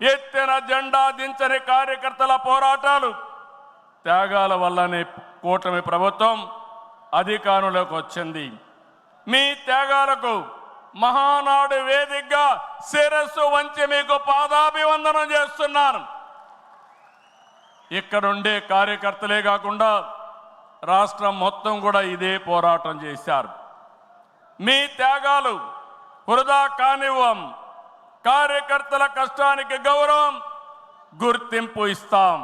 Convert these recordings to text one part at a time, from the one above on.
ఎత్తిన జెండా దించని కార్యకర్తల పోరాటాలు త్యాగాల వల్లనే కూటమి ప్రభుత్వం అధికారంలోకి వచ్చింది. మీ త్యాగాలకు మహానాడు వేదికగా శిరస్సు వంచి మీకు పాదాభివందనం చేస్తున్నాను. ఇక్కడుండే కార్యకర్తలే కాకుండా రాష్ట్రం మొత్తం కూడా ఇదే పోరాటం చేశారు. మీ త్యాగాలు వృధా కానివ్వం. కార్యకర్తల కష్టానికి గౌరవం, గుర్తింపు ఇస్తాం,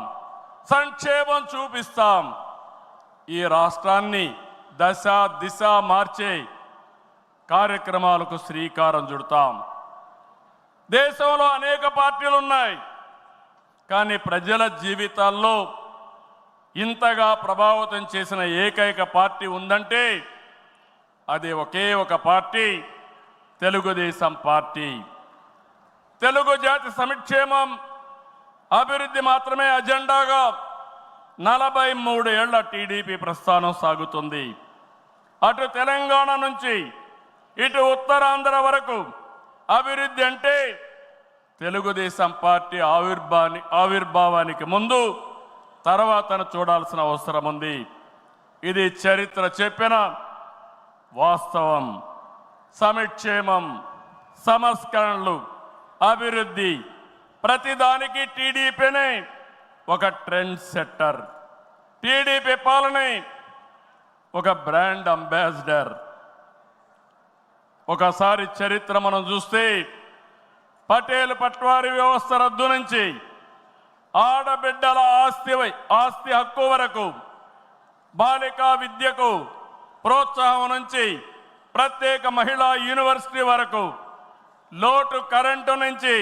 సంక్షేమం చూపిస్తాం. ఈ రాష్ట్రాన్ని దశ దిశ మార్చే కార్యక్రమాలకు శ్రీకారం చుడతాం. దేశంలో అనేక పార్టీలు ఉన్నాయి, కానీ ప్రజల జీవితాల్లో ఇంతగా ప్రభావితం చేసిన ఏకైక పార్టీ ఉందంటే అది ఒకే ఒక పార్టీ, తెలుగుదేశం పార్టీ. తెలుగు జాతి సంక్షేమం, అభివృద్ధి మాత్రమే అజెండాగా 43 ఏళ్ల టీడీపీ ప్రస్థానం సాగుతుంది. అటు తెలంగాణ నుంచి ఇటు ఉత్తరాంధ్ర వరకు అభివృద్ధి అంటే తెలుగుదేశం పార్టీ ఆవిర్భావానికి ముందు తర్వాతను చూడాల్సిన అవసరం ఉంది. ఇది చరిత్ర చెప్పిన వాస్తవం. సంక్షేమం, సంస్కరణలు, అభివృద్ధి, ప్రతిదానికి టీడీపీనే ఒక ట్రెండ్ సెట్టర్. టీడీపీ పాలనే ఒక బ్రాండ్ అంబాసిడర్. ఒకసారి చరిత్ర మనం చూస్తే పటేల్ పట్వారీ వ్యవస్థ రద్దు నుంచి ఆడబిడ్డల ఆస్తి హక్కు వరకు, బాలికా విద్యకు ప్రోత్సాహం నుంచి ప్రత్యేక మహిళా యూనివర్సిటీ వరకు, లోటు కరెంటు నుంచి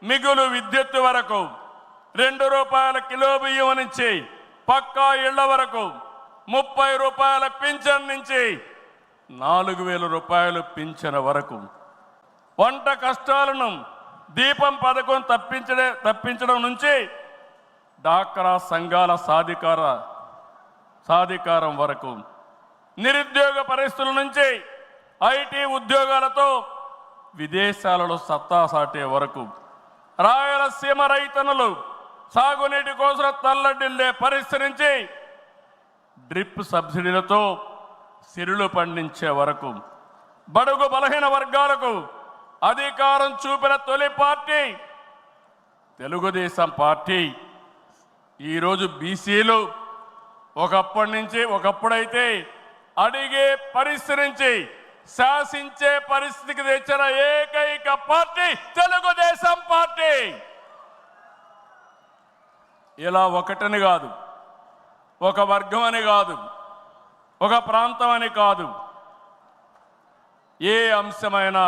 మిగులు విద్యుత్ వరకు, ₹2 కిలో బియ్యం నుంచి పక్కా ఇళ్ల వరకు, ₹30 పింఛన్ నుంచి ₹4,000 పింఛన్ వరకు, వంట కష్టాలను దీపం పథకం తప్పించడం నుంచి డాక్రా సంఘాల సాధికారం వరకు, నిరుద్యోగ పరిస్థితుల నుంచి ఐటీ ఉద్యోగాలతో విదేశాలలో సత్తా సాటే వరకు, రాయలసీమ రైతన్నులు సాగునీటి కోసం తల్లడిల్లే పరిస్థితి నుంచి డ్రిప్ సబ్సిడీలతో సిరులు పండించే వరకు, బడుగు బలహీన వర్గాలకు అధికారం చూపిన తొలి పార్టీ తెలుగుదేశం పార్టీ. ఈరోజు బీసీలు ఒకప్పుడైతే అడిగే పరిస్థితి నుంచి శాసించే పరిస్థితికి తెచ్చిన ఏకైక పార్టీ తెలుగుదేశం పార్టీ. ఇలా ఒకటని కాదు, ఒక వర్గం అని కాదు, ఒక ప్రాంతం అని కాదు, ఏ అంశమైనా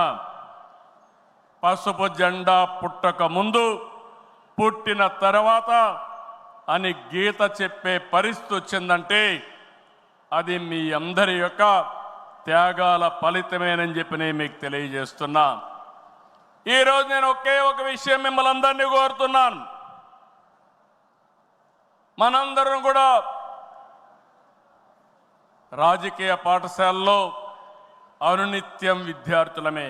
పసుపు జెండా పుట్టక ముందు, పుట్టిన తర్వాత అని గీత చెప్పే పరిస్థితి వచ్చిందంటే అది మీ అందరి యొక్క త్యాగాల ఫలితమేనని చెప్పి నేను మీకు తెలియజేస్తున్నా. ఈరోజు నేను ఒకే ఒక విషయం మిమ్మల్ని అందరినీ కోరుతున్నాను. మనందరం కూడా రాజకీయ పాఠశాలలో అనునిత్యం విద్యార్థులమే.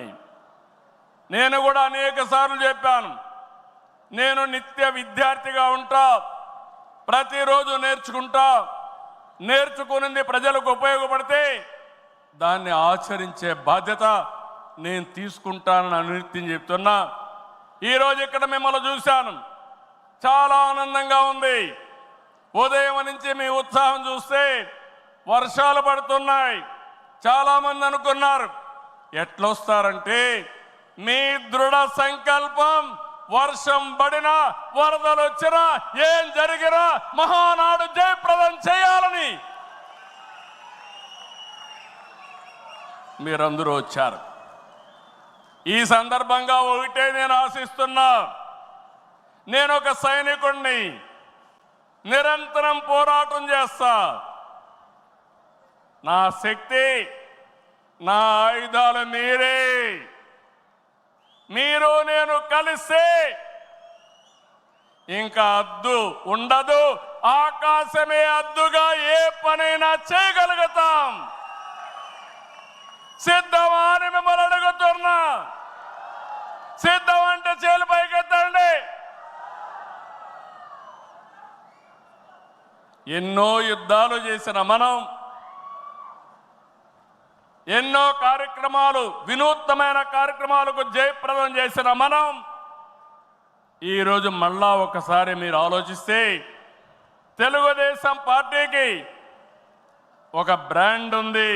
నేను కూడా అనేక సార్లు చెప్పాను, నేను నిత్య విద్యార్థిగా ఉంటా, ప్రతిరోజు నేర్చుకుంటా, నేర్చుకున్నది ప్రజలకు ఉపయోగపడితే దాన్ని ఆచరించే బాధ్యత నేను తీసుకుంటానని అనునిత్యం చెప్తున్నా. ఈరోజు ఇక్కడ మిమ్మల్ని చూశాను, చాలా ఆనందంగా ఉంది. ఉదయం నుంచి మీ ఉత్సాహం చూస్తే వర్షాలు పడుతున్నాయి. చాలామంది అనుకున్నారు ఎట్లొస్తారంటే మీ దృఢ సంకల్పం, వర్షం పడినా వరదలు వచ్చినా ఏం జరిగినా మహానాడు జయప్రదం చేయాలని మీరందరూ వచ్చారు. ఈ సందర్భంగా ఒకటే నేను ఆశిస్తున్నా, నేను ఒక సైనికుణ్ణి, నిరంతరం పోరాటం చేస్తా. నా శక్తి, నా ఆయుధాలు మీరే. మీరు నేను కలిస్తే ఇంకా అద్దు ఉండదు, ఆకాశమే అద్దుగా ఏ పనైనా చేయగలుగుతాం. సిద్ధమా అని మిమ్మల్ని అడుగుతున్నా. సిద్ధం అంటే చేలు పైకెత్తండి. ఎన్నో యుద్ధాలు చేసిన మనం, ఎన్నో కార్యక్రమాలు, వినూత్నమైన కార్యక్రమాలకు జయప్రదం చేసిన మనం ఈరోజు మళ్ళా ఒకసారి మీరు ఆలోచిస్తే తెలుగుదేశం పార్టీకి ఒక బ్రాండ్ ఉంది.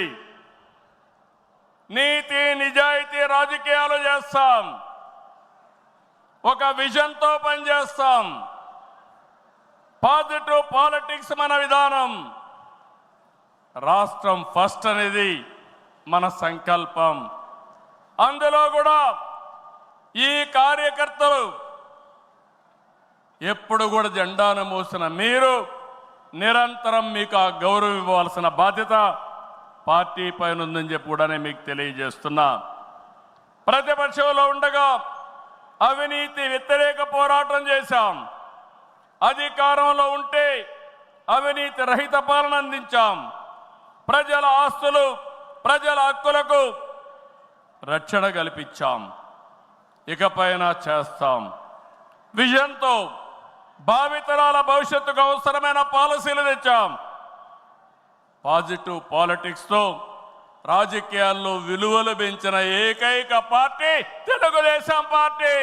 నీతి నిజాయితీ రాజకీయాలు చేస్తాం, ఒక విజన్తో పనిచేస్తాం. పాజిటివ్ పాలిటిక్స్ మన విధానం. రాష్ట్రం ఫస్ట్ అనేది మన సంకల్పం. అందులో కూడా ఈ కార్యకర్తలు ఎప్పుడు కూడా జెండాను మోసిన మీరు నిరంతరం మీకు ఆ గౌరవం ఇవ్వాల్సిన బాధ్యత పార్టీ పైన ఉందని చెప్పి కూడా నేను మీకు తెలియజేస్తున్నా. ప్రతిపక్షంలో ఉండగా అవినీతి వ్యతిరేక పోరాటం చేశాం. అధికారంలో ఉంటే అవినీతి రహిత పాలన అందించాం. ప్రజల ఆస్తులు, ప్రజల హక్కులకు రక్షణ కల్పించాం. ఇకపైన చేస్తాం. విజన్తో భావితరాల భవిష్యత్తుకు అవసరమైన పాలసీలు తెచ్చాం. పాజిటివ్ పాలిటిక్స్తో రాజకీయాల్లో విలువలు పెంచిన ఏకైక పార్టీ తెలుగుదేశం పార్టీ.